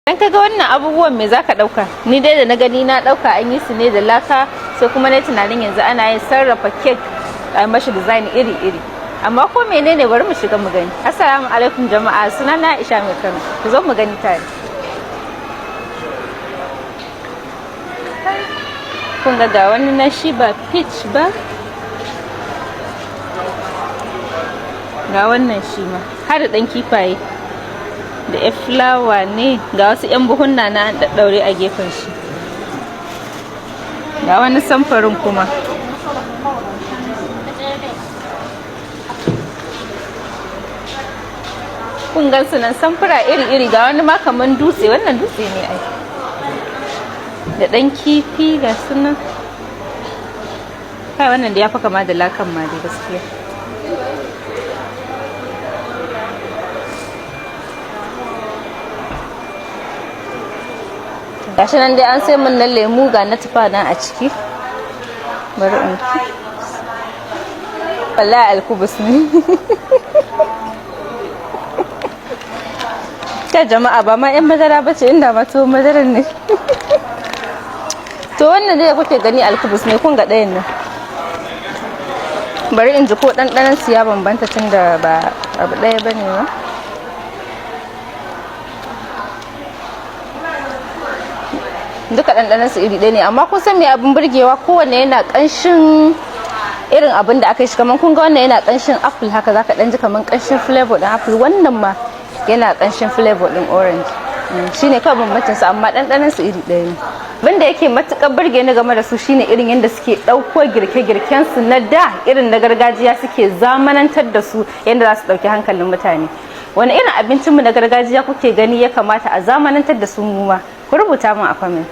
Dan kaga wannan abubuwan me zaka dauka? Ni dai da na gani na dauka an yi su ne da laka, sai kuma na tunanin yanzu ana yin sarrafa cake a mashi design iri-iri. Amma ko menene bari mu shiga mu gani. Assalamu alaikum jama'a, sunana Aisha mai Kano. Ku zo mu gani tare. Kun ga wani na shi ba peach ba. Ga wannan shi ma har da dan kifaye. Da ya fulawa ne, ga wasu 'yan buhunna na an daddaure a gefen shi. Ga wani samfarin kuma. Kun gan su nan samfura iri-iri, ga wani ma kaman dutse, wannan dutse ne ai. Da ɗan kifi ga su nan. Kai wannan da ya fi kama da lakan ma dai gaskiya. Gashi nan dai an sai min na lemu, ga na tufa nan a ciki. Bari in ki. Wallahi alkubus ne. Ta jama'a ba ma 'yan madara bace, inda ma to madaran ne. To wannan dai kuke gani alkubus ne, kun ga ɗayan nan. Bari in ji ko ɗanɗanon su ya bambanta tunda ba abu ɗaya bane ba. Duka ɗanɗanon su iri ɗaya ne, amma kun san me abin burgewa, kowanne yana ƙanshin irin abin da aka yi shi. Kaman kun ga wannan yana ƙanshin apple, haka zaka ɗan ji kaman ƙanshin flavor ɗin apple. Wannan ma yana ƙanshin flavor ɗin orange. Shine kawai bambancin su, amma ɗanɗanon su iri ɗaya ne. Banda yake matuƙar burge ni game da su shine irin yadda suke ɗauko girke-girken su na da, irin na gargajiya, suke zamanantar da su yadda za su ɗauki hankalin mutane. Wani irin abincinmu na gargajiya kuke gani ya kamata a zamanantar da su mu ma? Ku rubuta min a comment.